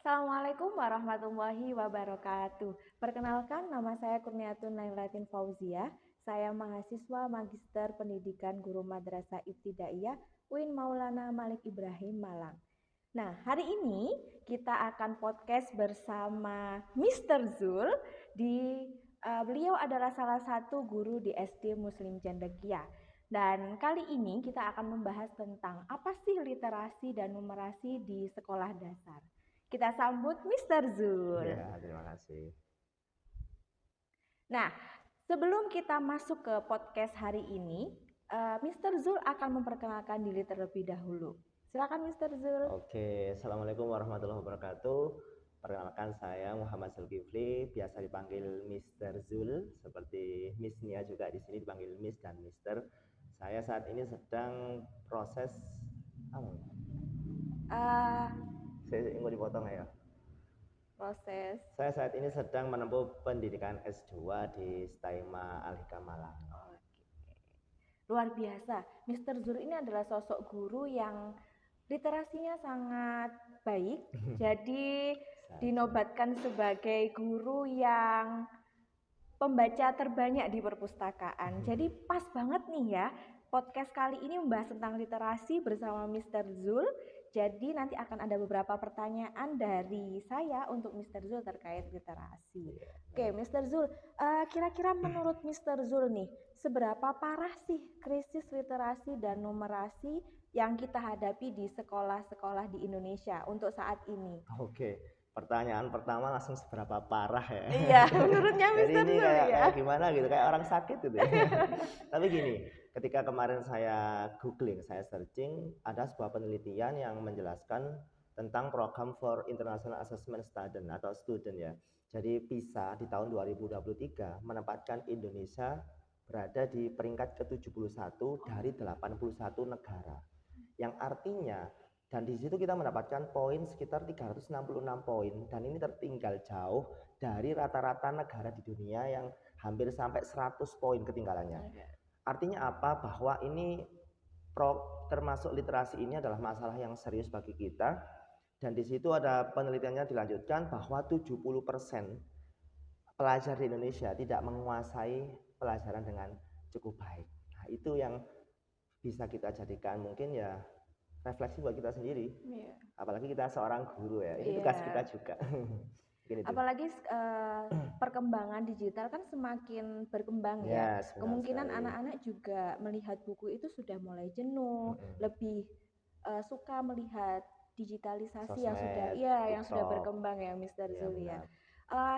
Assalamualaikum warahmatullahi wabarakatuh. Perkenalkan, nama saya Kurniatun Nailatin Fauzia. Saya mahasiswa Magister Pendidikan Guru Madrasah Ibtidaiyah UIN Maulana Malik Ibrahim Malang. Nah, hari ini kita akan podcast bersama Mr. Zul. Beliau adalah salah satu guru di SD Muslim Cendekia. Dan kali ini kita akan membahas tentang apa sih literasi dan numerasi di sekolah dasar. Kita sambut Mr. Zul. Ya, terima kasih. Nah, sebelum kita masuk ke podcast hari ini, Mr. Zul akan memperkenalkan diri terlebih dahulu. Silakan Mr. Zul. Oke, Assalamualaikum warahmatullahi wabarakatuh. Perkenalkan saya Muhammad Zulkifli, biasa dipanggil Mr. Zul, seperti Miss Nia juga di sini dipanggil Miss dan Mister. Saya saat ini sedang proses saya ingin dipotong ya. Proses. Saya saat ini sedang menempuh pendidikan S2 di STAIMA Al-Hikam Malang. Oke. Luar biasa. Mr. Zul ini adalah sosok guru yang literasinya sangat baik. Jadi dinobatkan sebagai guru yang pembaca terbanyak di perpustakaan. Jadi pas banget nih ya, podcast kali ini membahas tentang literasi bersama Mr. Zul. Jadi nanti akan ada beberapa pertanyaan dari saya untuk Mr. Zul terkait literasi. Oke, Mr. Zul, kira-kira menurut Mr. Zul nih, seberapa parah sih krisis literasi dan numerasi yang kita hadapi di sekolah-sekolah di Indonesia untuk saat ini? Oke, pertanyaan pertama langsung seberapa parah ya? Iya, menurutnya Mr. Jadi ini Zul ya. kayak gimana gitu, kayak orang sakit gitu. Tapi gini, ketika kemarin saya googling, saya searching, ada sebuah penelitian yang menjelaskan tentang program for International Assessment Student atau student ya. Jadi PISA di tahun 2023 menempatkan Indonesia berada di peringkat ke-71 dari 81 negara. Yang artinya, dan di situ kita mendapatkan poin sekitar 366 poin, dan ini tertinggal jauh dari rata-rata negara di dunia yang hampir sampai 100 poin ketinggalannya. Artinya apa? Bahwa ini termasuk literasi ini adalah masalah yang serius bagi kita, dan di situ ada penelitiannya dilanjutkan bahwa 70% pelajar di Indonesia tidak menguasai pelajaran dengan cukup baik. Nah, itu yang bisa kita jadikan mungkin ya refleksi buat kita sendiri. Apalagi kita seorang guru ya, ini tugas kita juga. Apalagi perkembangan digital kan semakin berkembang ya. Kemungkinan anak-anak juga melihat buku itu sudah mulai jenuh, lebih suka melihat digitalisasi Sosmed, yang sudah berkembang ya, Mr. Zul ya.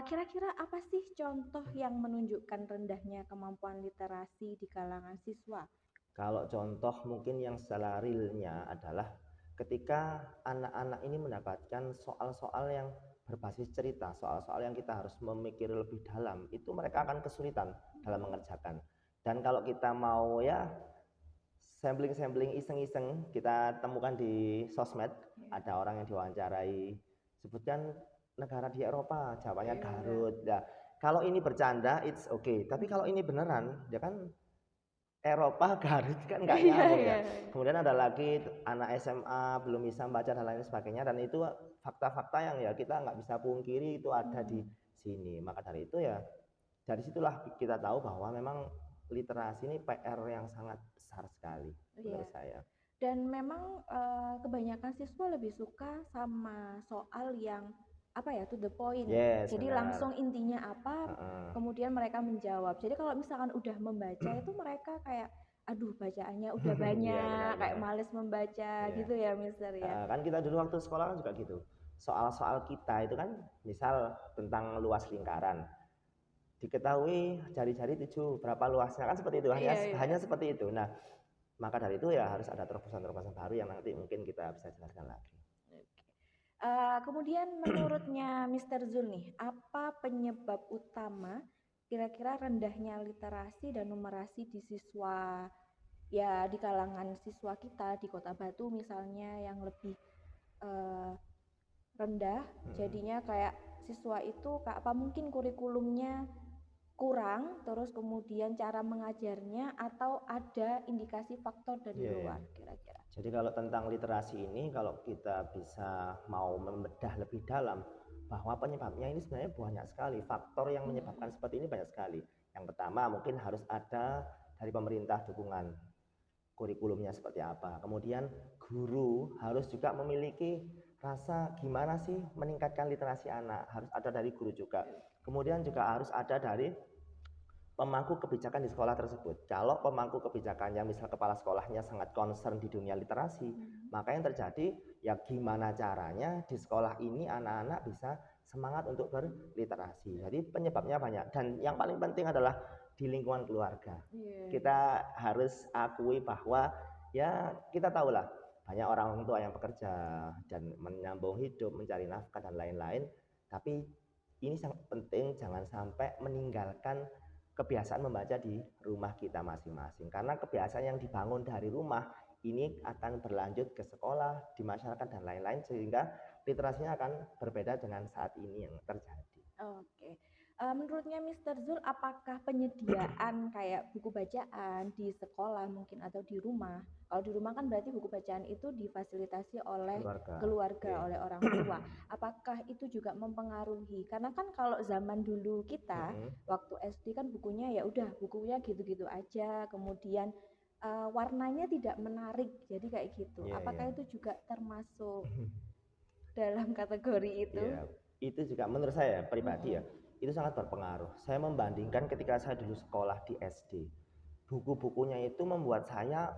Kira-kira apa sih contoh yang menunjukkan rendahnya kemampuan literasi di kalangan siswa? Kalau contoh mungkin yang secara realnya adalah ketika anak-anak ini mendapatkan soal-soal yang berbasis cerita, soal-soal yang kita harus memikir lebih dalam, itu mereka akan kesulitan dalam mengerjakan. Dan kalau kita mau ya sampling iseng-iseng, kita temukan di sosmed, ada orang yang diwawancarai, sebutkan negara di Eropa, jawabannya Garut. Nah, kalau ini bercanda, it's okay. Tapi kalau ini beneran, ya kan Eropa Garut kan nggak nyambung ya. Kemudian ada lagi anak SMA belum bisa membaca dan lain sebagainya, dan itu fakta-fakta yang ya kita nggak bisa pungkiri itu ada di sini. Maka dari itu ya dari situlah kita tahu bahwa memang literasi ini PR yang sangat besar sekali menurut saya. Dan memang kebanyakan siswa lebih suka sama soal yang apa ya, to the point. Jadi langsung intinya apa, kemudian mereka menjawab. Jadi kalau misalkan udah membaca itu mereka kayak aduh bacaannya udah banyak, kayak males membaca gitu ya, Mister ya. Kan kita dulu waktu sekolah kan juga gitu. Soal-soal kita itu kan misal tentang luas lingkaran. Diketahui jari-jari 7 berapa luasnya kan seperti itu, hanya seperti itu. Nah, maka dari itu ya harus ada terobosan-terobosan baru yang nanti mungkin kita bisa jelaskan lagi. Kemudian menurutnya Mr. Zul nih, apa penyebab utama kira-kira rendahnya literasi dan numerasi di siswa ya di kalangan siswa kita di Kota Batu misalnya yang lebih rendah, jadinya kayak siswa itu apa mungkin kurikulumnya kurang, terus kemudian cara mengajarnya, atau ada indikasi faktor dari Iya, iya. luar kira-kira? Jadi kalau tentang literasi ini, kalau kita bisa mau membedah lebih dalam, bahwa penyebabnya ini sebenarnya banyak sekali. Faktor yang menyebabkan seperti ini banyak sekali. Yang pertama mungkin harus ada dari pemerintah dukungan kurikulumnya seperti apa. Kemudian guru harus juga memiliki rasa gimana sih meningkatkan literasi anak. Harus ada dari guru juga. Kemudian juga harus ada dari pemangku kebijakan di sekolah tersebut. Kalau pemangku kebijakannya, misal kepala sekolahnya sangat concern di dunia literasi, maka yang terjadi ya gimana caranya di sekolah ini anak-anak bisa semangat untuk berliterasi. Jadi penyebabnya banyak dan yang paling penting adalah di lingkungan keluarga. Kita harus akui bahwa ya kita tahulah banyak orang tua yang bekerja dan menyambung hidup, mencari nafkah dan lain-lain, tapi ini sangat penting jangan sampai meninggalkan kebiasaan membaca di rumah kita masing-masing. Karena kebiasaan yang dibangun dari rumah ini akan berlanjut ke sekolah, di masyarakat dan lain-lain sehingga literasinya akan berbeda dengan saat ini yang terjadi. Oke. Menurutnya Mr. Zul, apakah penyediaan kayak buku bacaan di sekolah mungkin atau di rumah? Kalau di rumah kan berarti buku bacaan itu difasilitasi oleh keluarga, Yeah. oleh orang tua. Apakah itu juga mempengaruhi? Karena kan kalau zaman dulu kita waktu SD kan bukunya ya udah bukunya gitu-gitu aja, kemudian warnanya tidak menarik, jadi kayak gitu. Yeah, Apakah yeah. itu juga termasuk dalam kategori itu? Yeah. Itu juga menurut saya pribadi ya, itu sangat berpengaruh. Saya membandingkan ketika saya dulu sekolah di SD, buku-bukunya itu membuat saya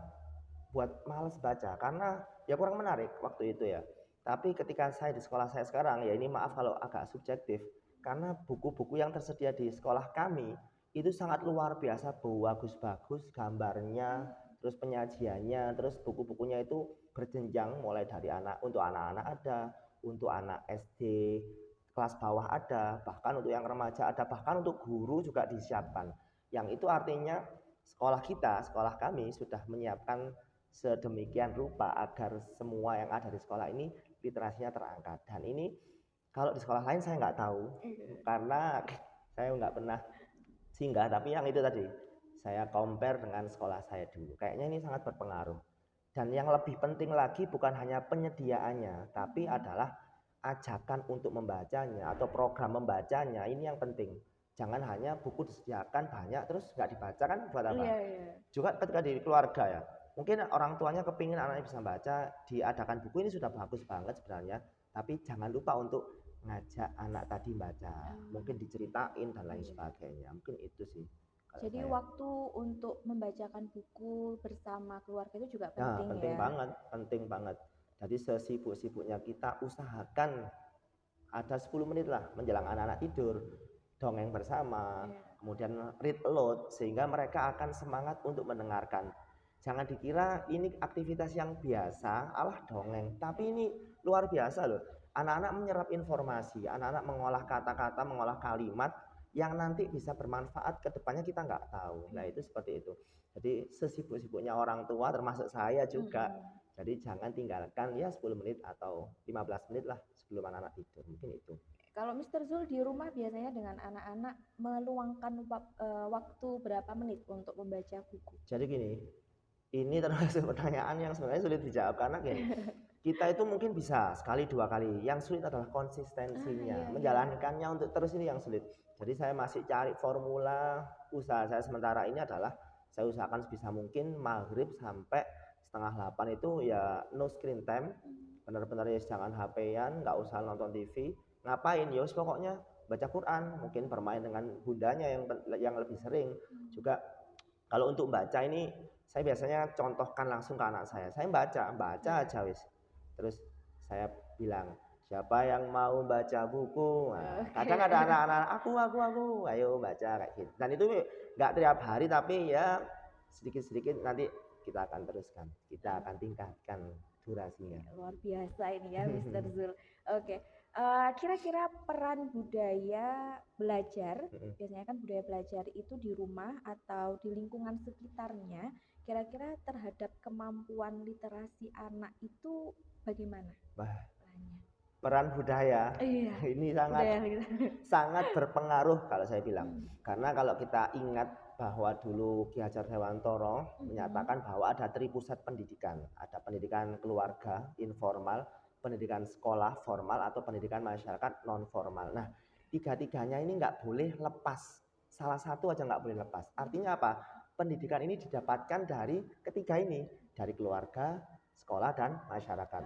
buat males baca karena ya kurang menarik waktu itu ya. Tapi ketika saya di sekolah saya sekarang, ya ini maaf kalau agak subjektif, karena buku-buku yang tersedia di sekolah kami itu sangat luar biasa, bagus-bagus gambarnya, terus penyajiannya, terus buku-bukunya itu berjenjang mulai dari untuk anak-anak ada, untuk anak SD kelas bawah ada, bahkan untuk yang remaja ada, bahkan untuk guru juga disiapkan. Yang itu artinya sekolah kami sudah menyiapkan sedemikian rupa agar semua yang ada di sekolah ini literasinya terangkat. Dan ini kalau di sekolah lain saya nggak tahu karena saya nggak pernah singgah, tapi yang itu tadi saya compare dengan sekolah saya dulu, kayaknya ini sangat berpengaruh. Dan yang lebih penting lagi bukan hanya penyediaannya, tapi adalah ajakan untuk membacanya atau program membacanya, ini yang penting. Jangan hanya buku disediakan banyak terus nggak dibaca, kan buat apa? Juga ketika di keluarga ya, mungkin orang tuanya kepingin anaknya bisa baca, diadakan buku ini sudah bagus banget sebenarnya, tapi jangan lupa untuk ngajak anak tadi baca, mungkin diceritain dan lain sebagainya, mungkin itu sih. Jadi waktu untuk membacakan buku bersama keluarga itu juga Nah, penting penting ya. banget, penting banget. Jadi sesibuk-sibuknya kita usahakan ada 10 menit lah menjelang anak-anak tidur, dongeng bersama, kemudian read aloud sehingga mereka akan semangat untuk mendengarkan. Jangan dikira ini aktivitas yang biasa, alah dongeng, tapi ini luar biasa loh. Anak-anak menyerap informasi, anak-anak mengolah kata-kata, mengolah kalimat yang nanti bisa bermanfaat ke depannya kita nggak tahu. Nah, itu seperti itu. Jadi sesibuk-sibuknya orang tua termasuk saya juga. Jadi jangan tinggalkan ya 10 menit atau 15 menit lah sebelum anak-anak tidur. Mungkin itu. Kalau Mr. Zul di rumah biasanya dengan anak-anak meluangkan waktu berapa menit untuk membaca buku? Jadi gini, ini termasuk pertanyaan yang sebenarnya sulit dijawab karena gini, kita itu mungkin bisa sekali dua kali, yang sulit adalah konsistensinya, menjalankannya untuk terus ini yang sulit. Jadi saya masih cari formula. Usaha saya sementara ini adalah saya usahakan sebisa mungkin maghrib sampai setengah 8 itu ya no screen time, benar-benar ya jangan HP-an, nggak usah nonton TV. Ngapain ya pokoknya baca Quran, mungkin bermain dengan bundanya yang lebih sering. Juga kalau untuk baca ini saya biasanya contohkan langsung ke anak saya baca aja wis, terus saya bilang siapa yang mau baca buku. Nah, kadang ada anak-anak aku ayo baca kayak gitu, dan itu nggak tiap hari tapi ya sedikit-sedikit nanti kita akan teruskan, kita akan tingkatkan durasinya. Luar biasa ini ya Mr. Zul. Oke. Kira-kira peran budaya belajar, biasanya kan budaya belajar itu di rumah atau di lingkungan sekitarnya, kira-kira terhadap kemampuan literasi anak itu bagaimana? Wah, peran budaya Iya, ini budaya gitu. sangat berpengaruh kalau saya bilang. Hmm. Karena kalau kita ingat bahwa dulu Ki Hajar Dewantoro Mhm. menyatakan bahwa ada tripusat pendidikan, ada pendidikan keluarga informal, pendidikan sekolah formal, atau pendidikan masyarakat non formal. Nah, tiga-tiganya ini nggak boleh lepas, salah satu aja nggak boleh lepas. Artinya apa? Pendidikan ini didapatkan dari ketiga ini, dari keluarga, sekolah, dan masyarakat.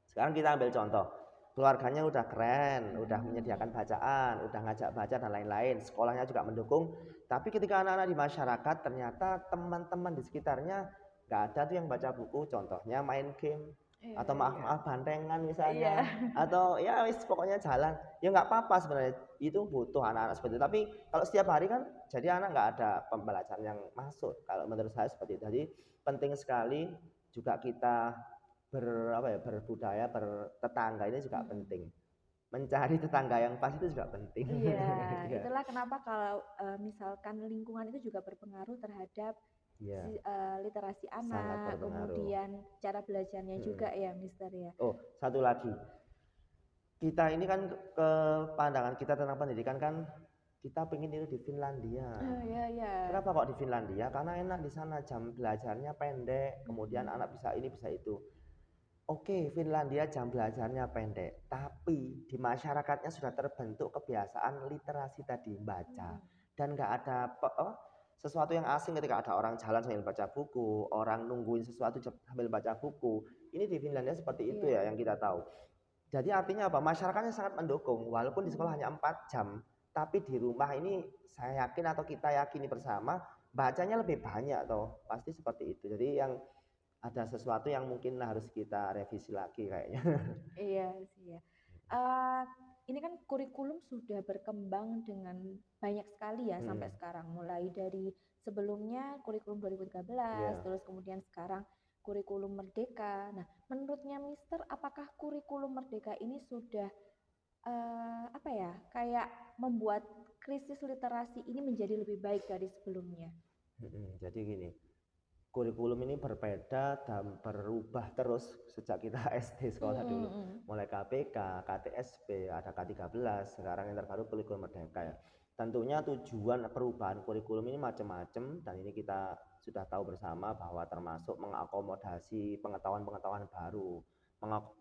Sekarang kita ambil contoh, keluarganya udah keren, udah menyediakan bacaan, udah ngajak baca dan lain-lain, sekolahnya juga mendukung. Tapi ketika anak-anak di masyarakat, ternyata teman-teman di sekitarnya nggak ada tuh yang baca buku, contohnya main game, Iya, atau iya. maaf-maaf bantengan Iya. misalnya, atau ya wis pokoknya jalan. Ya nggak apa-apa sebenarnya, itu butuh anak-anak seperti itu. Tapi kalau setiap hari kan, jadi anak nggak ada pembelajaran yang masuk. Kalau menurut saya seperti itu. Jadi penting sekali juga kita berbudaya, bertetangga ini juga Mhm. penting. Mencari tetangga yang pas itu juga penting. Iya, Ya, itulah kenapa kalau misalkan lingkungan itu juga berpengaruh terhadap ya, literasi sangat anak, berpengaruh. kemudian cara belajarnya Hmm. juga ya, Mister ya. Oh, satu lagi. Kita ini kan ke pandangan kita tentang pendidikan kan, kita pengen itu di Finlandia. Ya, ya. Kenapa kok di Finlandia? Karena enak di sana, jam belajarnya pendek, kemudian Mhm. anak bisa ini bisa itu. Oke, Finlandia jam belajarnya pendek, tapi di masyarakatnya sudah terbentuk kebiasaan literasi tadi, baca. Hmm. Dan nggak ada sesuatu yang asing ketika ada orang jalan sambil baca buku, orang nungguin sesuatu sambil baca buku. Ini di Finlandia seperti itu ya Iya. yang kita tahu. Jadi artinya apa? Masyarakatnya sangat mendukung, walaupun di sekolah Hmm. hanya 4 jam, tapi di rumah ini saya yakin atau kita yakini bersama, bacanya lebih banyak toh, pasti seperti itu. Jadi yang ada sesuatu yang mungkin harus kita revisi lagi kayaknya. Iya sih ya. Eh, ini kan kurikulum sudah berkembang dengan banyak sekali ya sampai Hmm, sekarang. Mulai dari sebelumnya kurikulum 2013, ya. terus kemudian sekarang kurikulum Merdeka. Nah, menurutnya Mister, apakah kurikulum Merdeka ini sudah apa ya, kayak membuat krisis literasi ini menjadi lebih baik dari sebelumnya? Jadi gini, kurikulum ini berbeda dan berubah terus sejak kita SD sekolah dulu. Mm-mm. Mulai KPK, KTSP, ada K13, sekarang yang terbaru kurikulum Merdeka ya. Tentunya tujuan perubahan kurikulum ini macam-macam, dan ini kita sudah tahu bersama bahwa termasuk mengakomodasi pengetahuan-pengetahuan baru,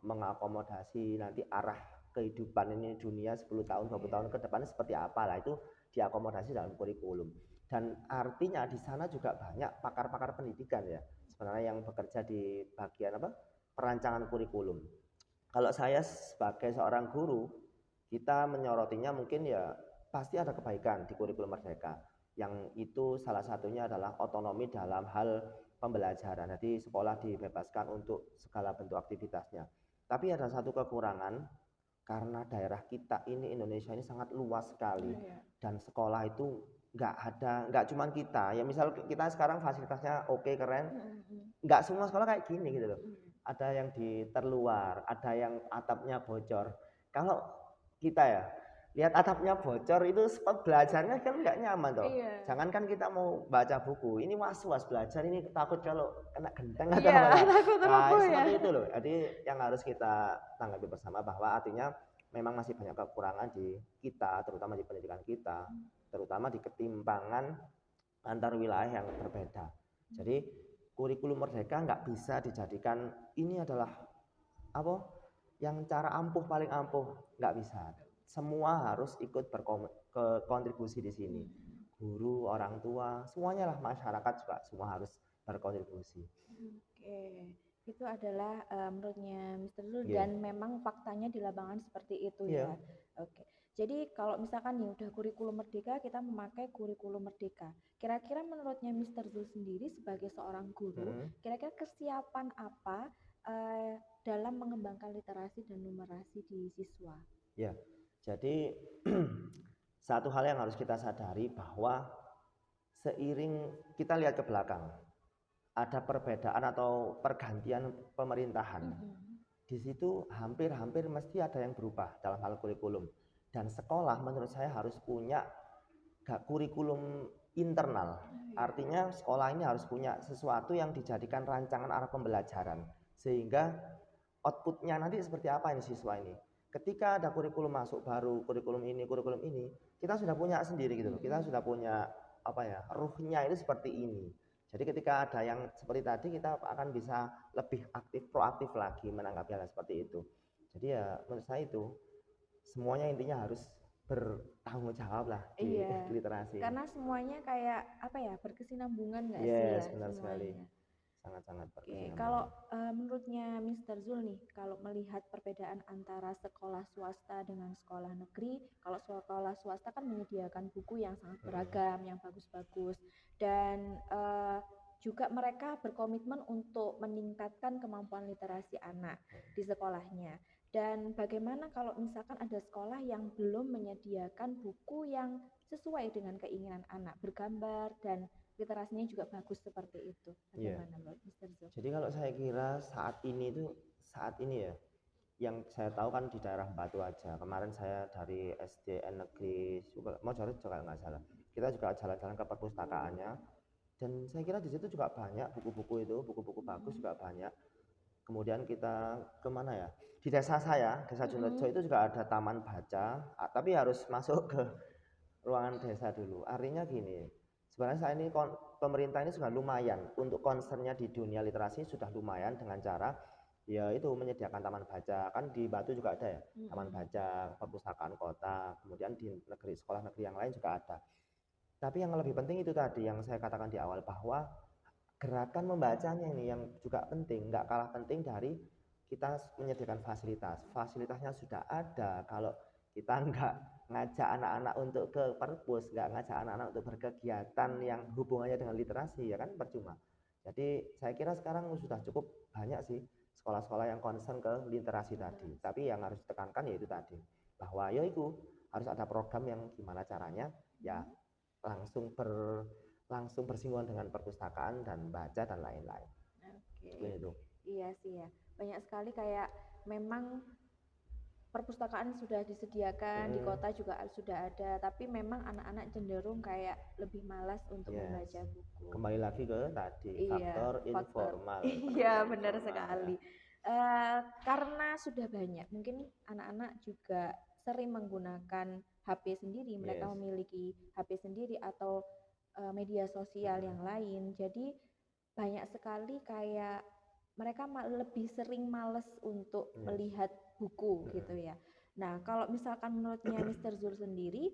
mengakomodasi nanti arah kehidupan ini dunia 10 tahun, 20 tahun ke depan seperti apa lah, itu diakomodasi dalam kurikulum. Dan artinya di sana juga banyak pakar-pakar pendidikan ya sebenarnya yang bekerja di bagian apa, perancangan kurikulum. Kalau saya sebagai seorang guru, kita menyorotinya mungkin ya pasti ada kebaikan di kurikulum Merdeka, yang itu salah satunya adalah otonomi dalam hal pembelajaran. Jadi sekolah dibebaskan untuk segala bentuk aktivitasnya. Tapi ada satu kekurangan, karena daerah kita ini Indonesia ini sangat luas sekali, Oh, ya. dan sekolah itu nggak cuman kita ya, misal kita sekarang fasilitasnya oke, keren, Mm-mm. nggak semua sekolah kayak gini gitu loh. Mm. Ada yang di terluar, ada yang atapnya bocor. Kalau kita ya lihat atapnya bocor itu, belajarnya kan nggak nyaman toh. Iya. Jangankan kita mau baca buku, ini was-was belajar, ini takut kalau kena genteng atau Iya, apa ya. takut Nah, roboh ya. seperti itu loh. Jadi yang harus kita tanggapi bersama bahwa artinya memang masih banyak kekurangan di kita, terutama di pendidikan kita, terutama di ketimpangan antar wilayah yang berbeda. Jadi kurikulum Merdeka nggak bisa dijadikan ini adalah apa, yang cara ampuh paling ampuh, nggak bisa. Semua harus ikut berkontribusi di sini. Hmm. Guru, orang tua, semuanya lah, masyarakat juga semua harus berkontribusi. Oke, itu adalah menurutnya Mister Zul, Iya, dan memang faktanya di lapangan seperti itu iya. ya. Oke, jadi kalau misalkan nih udah kurikulum Merdeka, kita memakai kurikulum Merdeka. Kira-kira menurutnya Mister Zul sendiri sebagai seorang guru, Mm-mm. kira-kira kesiapan apa dalam mengembangkan literasi dan numerasi di siswa? Ya, jadi satu hal yang harus kita sadari bahwa seiring kita lihat ke belakang, ada perbedaan atau pergantian pemerintahan. Mm-mm. Di situ hampir-hampir mesti ada yang berubah dalam hal kurikulum. Dan sekolah menurut saya harus punya kurikulum internal. Oh, iya. Artinya sekolah ini harus punya sesuatu yang dijadikan rancangan arah pembelajaran, sehingga outputnya nanti seperti apa ini siswa ini. ketika ada kurikulum masuk baru, kurikulum ini, kita sudah punya sendiri gitu loh. Kita sudah punya apa ya, ruhnya itu seperti ini. Jadi ketika ada yang seperti tadi, kita akan bisa lebih aktif, proaktif lagi menanggapi hal seperti itu. Jadi ya menurut saya itu semuanya intinya harus bertanggung jawab lah di Iya, literasi. karena semuanya kayak apa ya, berkesinambungan nggak sih Yes, ya benar sekali. semuanya. Sangat-sangat Oke, berkesinambungan. kalau menurutnya Mr. Zul nih, kalau melihat perbedaan antara sekolah swasta dengan sekolah negeri, kalau sekolah swasta kan menyediakan buku yang sangat beragam, yang bagus-bagus, dan juga mereka berkomitmen untuk meningkatkan kemampuan literasi anak di sekolahnya. Dan bagaimana kalau misalkan ada sekolah yang belum menyediakan buku yang sesuai dengan keinginan anak, bergambar dan literasinya juga bagus seperti itu. Iya. Bagaimana menurut Mr. Zul? Jadi kalau saya kira saat ini ya, yang saya tahu kan di daerah Batu aja. Kemarin saya dari SDN negeri Mojorejo kalau nggak salah. Kita juga jalan-jalan ke perpustakaannya, dan saya kira di situ juga banyak buku-buku itu, buku-buku bagus juga banyak. Kemudian kita kemana ya? Di desa saya, Desa Junrejo itu juga ada taman baca, tapi harus masuk ke ruangan desa dulu. Artinya gini, sebenarnya saya ini pemerintah ini sudah lumayan untuk concernnya di dunia literasi, sudah lumayan dengan cara ya itu menyediakan taman baca. Kan di Batu juga ada ya, taman baca, perpustakaan kota, kemudian di sekolah negeri yang lain juga ada. Tapi yang lebih penting itu tadi yang saya katakan di awal, bahwa gerakan membacanya ini yang juga penting, nggak kalah penting dari kita menyediakan fasilitas. Fasilitasnya sudah ada, kalau kita nggak ngajak anak-anak untuk ke perpus, nggak ngajak anak-anak untuk berkegiatan yang hubungannya dengan literasi, ya kan percuma. Jadi saya kira sekarang sudah cukup banyak sih sekolah-sekolah yang concern ke literasi tadi. Tapi yang harus ditekankan yaitu tadi, bahwa ya itu harus ada program yang gimana caranya ya langsung bersinggungan dengan perpustakaan dan baca dan lain-lain. Oke. Itu. Iya sih ya. Banyak sekali kayak memang perpustakaan sudah disediakan, di kota juga sudah ada, tapi memang anak-anak cenderung kayak lebih malas untuk membaca buku. Kembali lagi ke tadi, Iya, faktor informal. Iya, benar sekali. Karena sudah banyak, mungkin anak-anak juga sering menggunakan HP sendiri, mereka memiliki HP sendiri atau media sosial yang lain. Jadi banyak sekali kayak mereka lebih sering males untuk melihat buku gitu ya. Nah, kalau misalkan menurutnya Mr. Zul sendiri,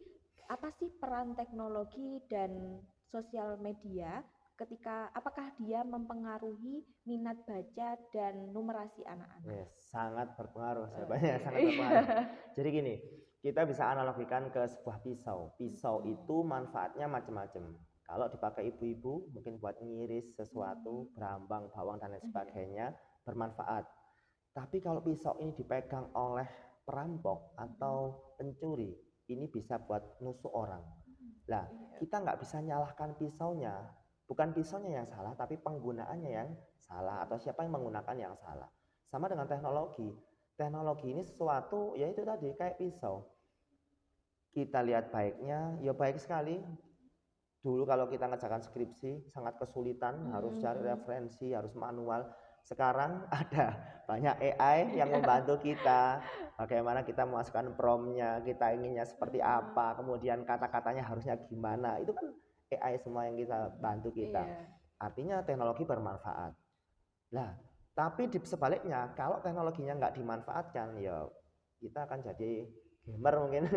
apa sih peran teknologi dan sosial media ketika apakah dia mempengaruhi minat baca dan numerasi anak-anak? Sangat berpengaruh, sangat berpengaruh. Jadi gini, kita bisa analogikan ke sebuah pisau. Pisau itu manfaatnya macam-macam. Kalau dipakai ibu-ibu mungkin buat ngiris sesuatu, berambang, bawang dan lain sebagainya, bermanfaat. Tapi kalau pisau ini dipegang oleh perampok atau pencuri, ini bisa buat nusuk orang. Nah, kita nggak bisa nyalahkan pisaunya, bukan pisaunya yang salah, tapi penggunaannya yang salah, atau siapa yang menggunakan yang salah. Sama dengan teknologi. Teknologi ini sesuatu, ya itu tadi, kayak pisau. Kita lihat baiknya, ya baik sekali. Dulu kalau kita ngerjakan skripsi, sangat kesulitan, harus cari referensi, harus manual. Sekarang ada banyak AI yang membantu kita, bagaimana kita memasukkan prompt-nya, kita inginnya seperti apa, kemudian kata-katanya harusnya gimana, itu kan AI semua yang kita bantu kita. Artinya teknologi bermanfaat. Nah, tapi di sebaliknya, kalau teknologinya nggak dimanfaatkan, ya kita akan jadi gamer mungkin.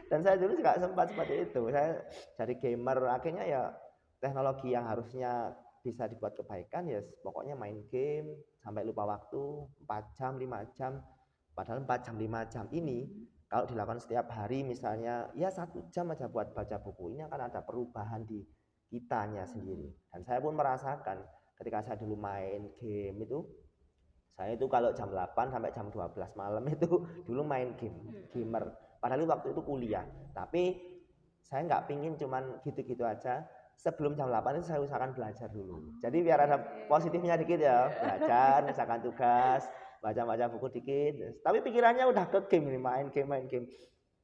Dan saya dulu juga sempat seperti itu. Saya jadi gamer, akhirnya ya teknologi yang harusnya bisa dibuat kebaikan ya pokoknya main game sampai lupa waktu 4 jam 5 jam, padahal 4 jam 5 jam ini kalau dilakukan setiap hari, misalnya ya 1 jam aja buat baca buku, ini akan ada perubahan di kitanya sendiri. Dan saya pun merasakan ketika saya dulu main game itu, saya itu kalau jam 8 sampai jam 12 malam itu dulu main gamer, padahal waktu itu kuliah. Tapi saya nggak pingin cuman gitu-gitu aja. Sebelum jam 8 itu saya usahakan belajar dulu. Jadi biar ada positifnya dikit ya, belajar, misalkan tugas, baca-baca buku dikit. Tapi pikirannya udah ke game nih, main game.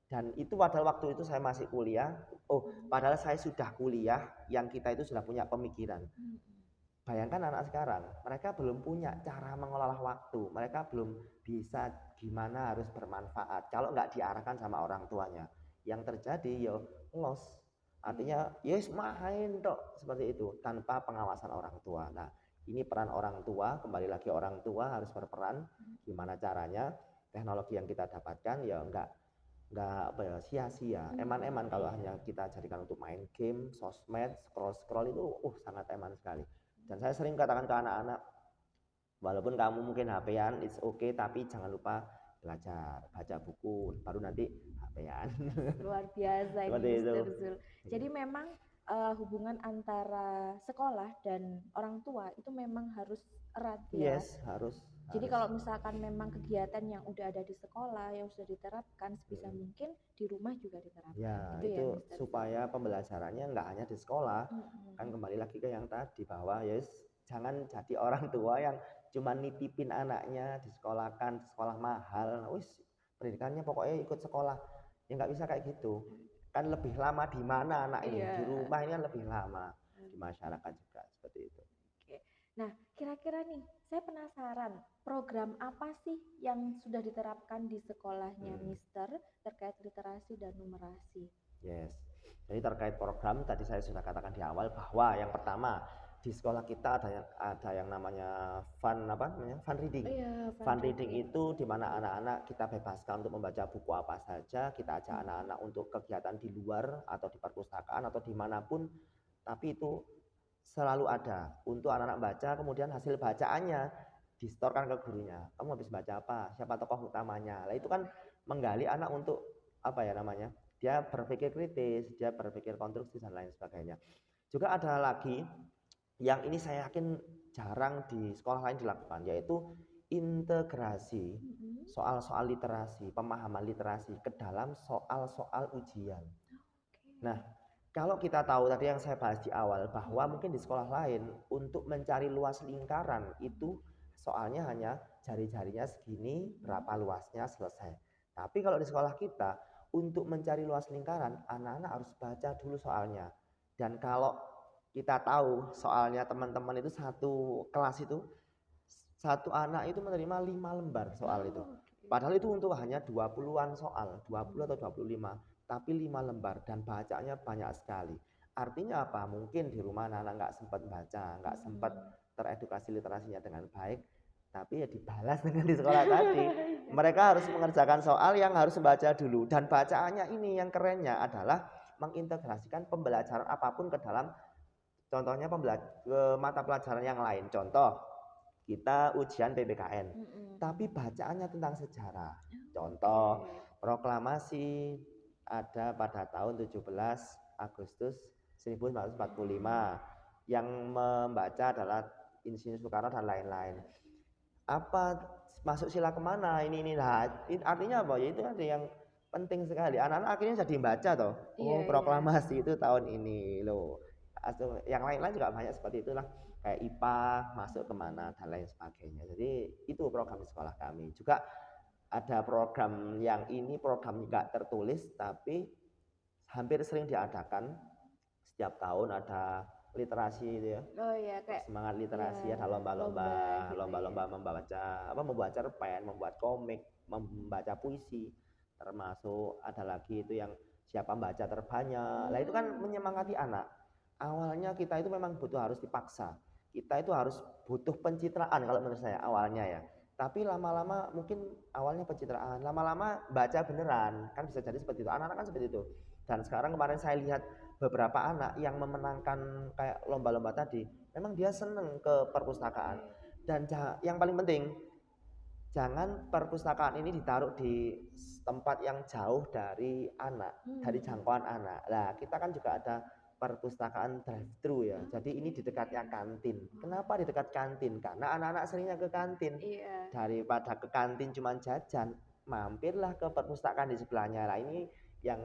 Dan itu padahal waktu itu saya masih kuliah. Oh, padahal saya sudah kuliah, yang kita itu sudah punya pemikiran. bayangkan anak sekarang, mereka belum punya cara mengelola waktu, mereka belum bisa gimana harus bermanfaat kalau nggak diarahkan sama orang tuanya. Yang terjadi ya los, artinya yes main tok seperti itu tanpa pengawasan orang tua. Nah, ini peran orang tua, kembali lagi orang tua harus berperan. Gimana caranya teknologi yang kita dapatkan ya nggak apa ya, sia-sia, eman-eman kalau hanya kita jadikan untuk main game, sosmed, scroll itu sangat eman sekali. Dan saya sering katakan ke anak-anak, walaupun kamu mungkin HP-an, it's okay, tapi jangan lupa belajar, baca buku, baru nanti HP-an. Luar biasa ini Seperti itu. Mr. Zul. Jadi memang hubungan antara sekolah dan orang tua itu memang harus erat ya. Yes, harus. Jadi kalau misalkan memang kegiatan yang udah ada di sekolah yang sudah diterapkan sebisa mungkin di rumah juga diterapkan. Ya, Gitu itu ya, Mr. Zul. supaya pembelajarannya nggak hanya di sekolah, kan kembali lagi ke yang tadi bahwa yes, jangan jadi orang tua yang cuma nitipin anaknya disekolahkan, sekolah mahal, wis pendidikannya pokoknya ikut sekolah, ya nggak bisa kayak gitu. Kan lebih lama di mana anak ini, di rumah ini kan lebih lama, di masyarakat juga seperti itu. Oke. Nah, kira-kira nih, saya penasaran program apa sih yang sudah diterapkan di sekolahnya Mister terkait literasi dan numerasi? Yes. Jadi terkait program tadi saya sudah katakan di awal bahwa yang pertama di sekolah kita ada yang namanya fun reading. Iya, Fun reading itu di mana anak-anak kita bebaskan untuk membaca buku apa saja, kita ajak anak-anak untuk kegiatan di luar atau di perpustakaan atau dimanapun, tapi itu selalu ada untuk anak-anak baca, kemudian hasil bacaannya distorkan ke gurunya. Kamu habis baca apa? Siapa tokoh utamanya? Nah, itu kan menggali anak untuk apa ya namanya? Dia berpikir kritis, dia berpikir konstruksi dan lain sebagainya. Juga ada lagi yang ini saya yakin jarang di sekolah lain dilakukan, yaitu integrasi soal-soal literasi, pemahaman literasi ke dalam soal-soal ujian. Nah, kalau kita tahu tadi yang saya bahas di awal bahwa mungkin di sekolah lain untuk mencari luas lingkaran itu soalnya hanya jari-jarinya segini, berapa luasnya selesai. Tapi kalau di sekolah kita untuk mencari luas lingkaran, anak-anak harus baca dulu soalnya. Dan kalau kita tahu soalnya teman-teman itu satu kelas itu satu anak itu menerima 5 lembar soal itu. Padahal itu untuk hanya 20-an soal, 20 atau 25, tapi 5 lembar dan bacanya banyak sekali. Artinya apa? Mungkin di rumah anak-anak nggak sempat baca, nggak sempat teredukasi literasinya dengan baik, tapi ya dibalas dengan di sekolah tadi. Mereka harus mengerjakan soal yang harus membaca dulu, dan bacaannya ini yang kerennya adalah mengintegrasikan pembelajaran apapun ke dalam contohnya mata pelajaran yang lain. Contoh, kita ujian PPKN, tapi bacaannya tentang sejarah. Contoh, proklamasi ada pada tahun 17 Agustus 1945 yang membaca adalah Insinyur Soekarno dan lain-lain. Apa masuk sila kemana ini lah, artinya apa ya, itu ada yang penting sekali. Anak-anak akhirnya jadi membaca toh, proklamasi itu tahun ini loh. Yang lain-lain juga banyak seperti itulah, kayak IPA masuk kemana dan lain sebagainya. Jadi itu program di sekolah kami. Juga ada program yang ini program nggak tertulis tapi hampir sering diadakan setiap tahun, ada literasi itu ya. Oh ya, kayak semangat literasi, ada lomba-lomba membaca membuat cerpen, membuat komik, membaca puisi, termasuk ada lagi itu yang siapa membaca terbanyak. Lah itu kan menyemangati anak. Awalnya kita itu memang harus dipaksa, kita itu harus butuh pencitraan kalau menurut saya awalnya ya. Tapi lama-lama mungkin awalnya pencitraan, lama-lama baca beneran, kan bisa jadi seperti itu. Anak-anak kan seperti itu. Dan sekarang kemarin saya lihat beberapa anak yang memenangkan kayak lomba-lomba tadi, memang dia seneng ke perpustakaan. Dan yang paling penting, jangan perpustakaan ini ditaruh di tempat yang jauh dari anak, dari jangkauan anak. Nah, kita kan juga ada perpustakaan drive-thru ya. Jadi ini di dekatnya kantin. Kenapa di dekat kantin? Karena anak-anak seringnya ke kantin. Daripada ke kantin cuma jajan, mampirlah ke perpustakaan di sebelahnya. Nah, ini yang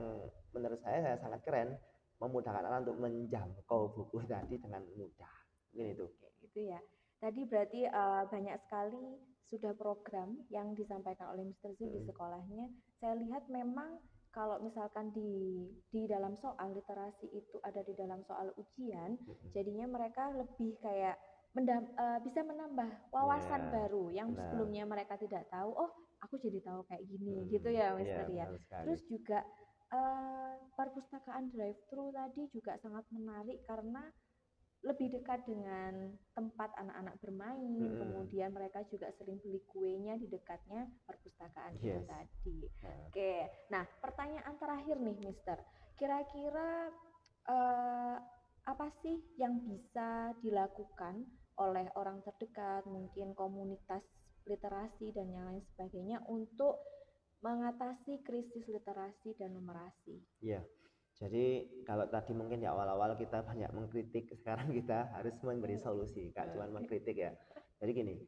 menurut saya sangat keren, memudahkan anak untuk menjangkau buku tadi dengan mudah. Ini itu. Gitu ya. Tadi berarti banyak sekali sudah program yang disampaikan oleh Mr. Zul di sekolahnya. Saya lihat memang kalau misalkan di dalam soal literasi itu ada di dalam soal ujian, jadinya mereka lebih kayak bisa menambah wawasan Ya, baru yang benar. sebelumnya mereka tidak tahu. Oh, aku jadi tahu kayak gini, gitu ya, Iya, Mister ya. benar sekali. Terus juga perpustakaan drive-thru tadi juga sangat menarik karena lebih dekat dengan tempat anak-anak bermain, Mm-mm. kemudian mereka juga sering beli kuenya di dekatnya perpustakaan itu Yes. tadi. Nah, Oke, nah pertanyaan terakhir nih, Mister. Kira-kira eh, apa sih yang bisa dilakukan oleh orang terdekat, mungkin komunitas literasi dan yang lain sebagainya untuk mengatasi krisis literasi dan numerasi? iya. Jadi kalau tadi mungkin di awal-awal kita banyak mengkritik, sekarang kita harus memberi solusi, Kak, cuman mengkritik ya. Jadi gini,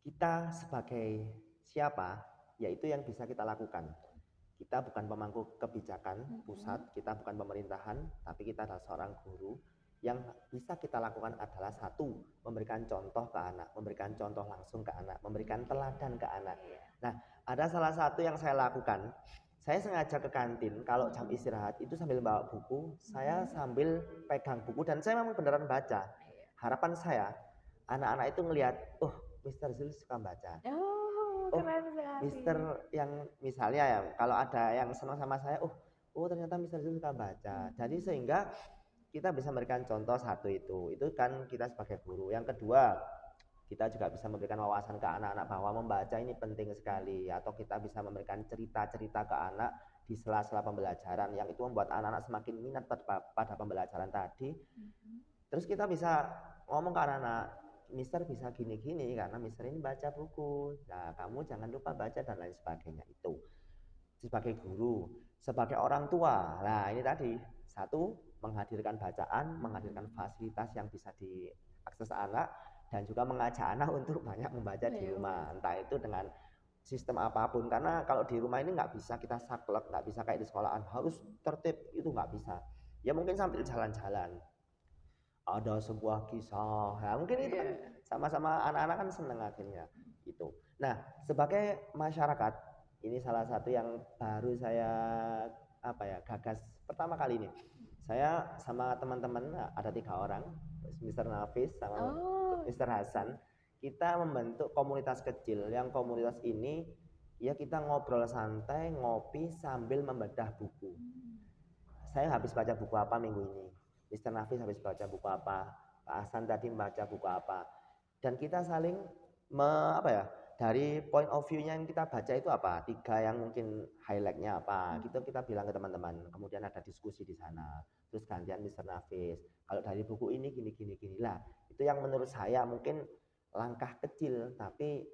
kita sebagai siapa, yaitu yang bisa kita lakukan. Kita bukan pemangku kebijakan pusat, kita bukan pemerintahan, tapi kita adalah seorang guru. Yang bisa kita lakukan adalah satu, memberikan contoh ke anak, memberikan contoh langsung ke anak, memberikan teladan ke anak. Nah, ada salah satu yang saya lakukan. Saya sengaja ke kantin, kalau jam istirahat itu sambil bawa buku, saya sambil pegang buku dan saya memang beneran baca. Harapan saya, anak-anak itu ngelihat, oh, Mister Zul suka baca. Oh, Oh, keren sekali. Mister yang misalnya ya, kalau ada yang senang sama saya, oh ternyata Mister Zul suka baca. Jadi sehingga kita bisa memberikan contoh satu itu kan kita sebagai guru. Yang kedua, kita juga bisa memberikan wawasan ke anak-anak bahwa membaca ini penting sekali, atau kita bisa memberikan cerita-cerita ke anak di sela-sela pembelajaran yang itu membuat anak-anak semakin minat pada pembelajaran tadi. Terus kita bisa ngomong ke anak-anak, Mister bisa gini-gini karena Mister ini baca buku. Nah, kamu jangan lupa baca dan lain sebagainya itu. Sebagai guru, sebagai orang tua. Nah, ini tadi satu, menghadirkan bacaan, menghadirkan fasilitas yang bisa diakses anak, dan juga mengajak anak untuk banyak membaca di rumah. Entah itu dengan sistem apapun, karena kalau di rumah ini nggak bisa kita saklek, nggak bisa kayak di sekolahan harus tertib, itu nggak bisa. Ya mungkin sambil jalan-jalan ada sebuah kisah. Nah, mungkin itu kan sama-sama anak-anak kan seneng akhirnya itu. Nah, sebagai masyarakat, ini salah satu yang baru saya gagas pertama kali ini. Saya sama teman-teman ada 3 orang, Mister Nafis sama Oh, Mister Hasan, kita membentuk komunitas kecil. Yang komunitas ini ya kita ngobrol santai, ngopi sambil membedah buku. Saya habis baca buku apa minggu ini, Mister Nafis habis baca buku apa, Pak Hasan tadi membaca buku apa, dan kita saling dari point of view-nya yang kita baca itu apa, 3 yang mungkin highlight-nya apa, gitu kita bilang ke teman-teman, kemudian ada diskusi di sana, terus gantian Mister Nafis, kalau dari buku ini gini lah, itu yang menurut saya mungkin langkah kecil tapi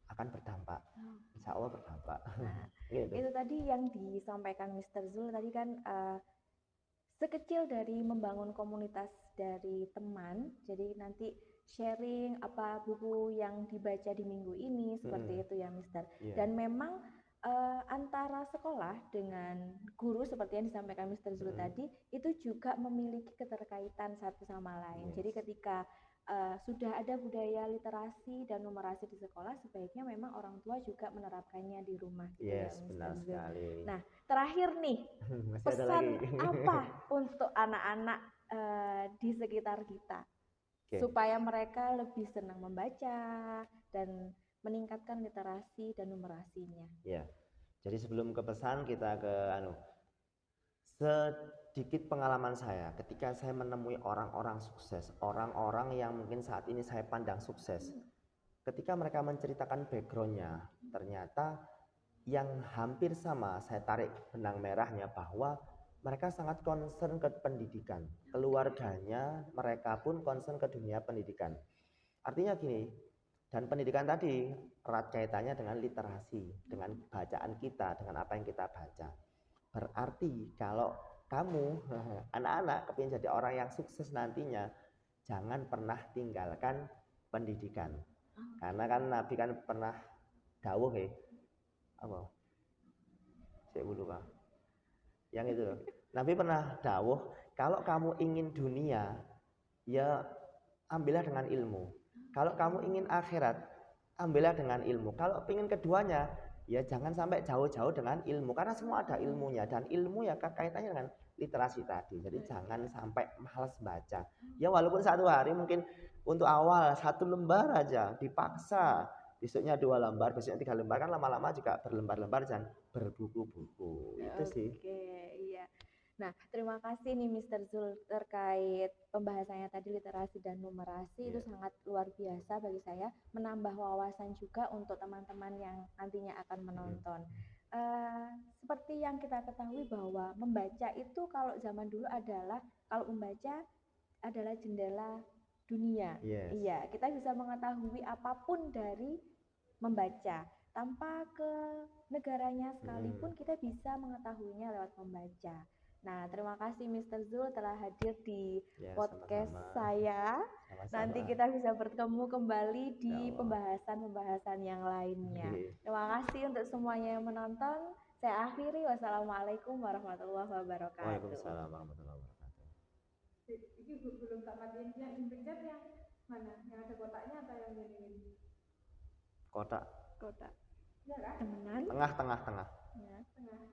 akan berdampak, insya Allah berdampak. nah, Gitu. itu tadi yang disampaikan Mister Zul tadi kan sekecil dari membangun komunitas dari teman, jadi nanti sharing apa buku yang dibaca di minggu ini, seperti itu ya Mister. Yeah. Dan memang antara sekolah dengan guru seperti yang disampaikan Mister Zul tadi, itu juga memiliki keterkaitan satu sama lain. Yes. Jadi ketika sudah ada budaya literasi dan numerasi di sekolah, sebaiknya memang orang tua juga menerapkannya di rumah gitu ya Yes, Mister benar Zul. sekali. Nah, terakhir nih, Masih ada pesan lagi. apa untuk anak-anak di sekitar kita Oke. supaya mereka lebih senang membaca dan meningkatkan literasi dan numerasinya? Ya. Jadi sebelum ke pesan kita ke sedikit pengalaman saya ketika saya menemui orang-orang sukses, orang-orang yang mungkin saat ini saya pandang sukses. Ketika mereka menceritakan backgroundnya, ternyata yang hampir sama, saya tarik benang merahnya bahwa mereka sangat concern ke pendidikan. Keluarganya, mereka pun concern ke dunia pendidikan. Artinya gini, dan pendidikan tadi erat kaitannya dengan literasi, dengan bacaan kita, dengan apa yang kita baca. Berarti kalau kamu, anak-anak, kepingin jadi orang yang sukses nantinya, jangan pernah tinggalkan pendidikan. Karena kan Nabi kan pernah dawuh apa? Saya lupa. Yang itu loh. Nabi pernah dawuh, kalau kamu ingin dunia, ya ambillah dengan ilmu. Kalau kamu ingin akhirat, ambillah dengan ilmu. Kalau ingin keduanya, ya jangan sampai jauh-jauh dengan ilmu, karena semua ada ilmunya, dan ilmu ya kaitannya dengan literasi tadi. Jadi jangan sampai malas baca. Ya walaupun satu hari mungkin Untuk awal 1 lembar aja dipaksa, besoknya 2 lembar, besoknya 3 lembar, kan lama-lama juga berlembar-lembar dan berbuku-buku. Itu sih. Oke, iya. Nah, terima kasih nih Mr. Zul terkait pembahasannya tadi literasi dan numerasi itu Iya. sangat luar biasa bagi saya, menambah wawasan juga untuk teman-teman yang nantinya akan menonton. Seperti yang kita ketahui bahwa membaca itu kalau zaman dulu adalah kalau membaca adalah jendela dunia. Yes. Iya, kita bisa mengetahui apapun dari membaca. Tanpa ke negaranya sekalipun kita bisa mengetahuinya lewat membaca. Nah, terima kasih Mr. Zul telah hadir di Ya, podcast sama-sama. saya. Sama-sama. Nanti kita bisa bertemu kembali Ya di Allah. pembahasan-pembahasan yang lainnya. Oke. Terima kasih untuk semuanya yang menonton. Saya akhiri. Wassalamualaikum warahmatullahi wabarakatuh. Waalaikumsalam warahmatullahi wabarakatuh. Ini belum tak matiin yang pencet yang mana? Yang ada kotaknya atau yang ini? Kotak. Kotak. Ya kan? Temenan. Tengah, tengah, tengah. Ya, tengah.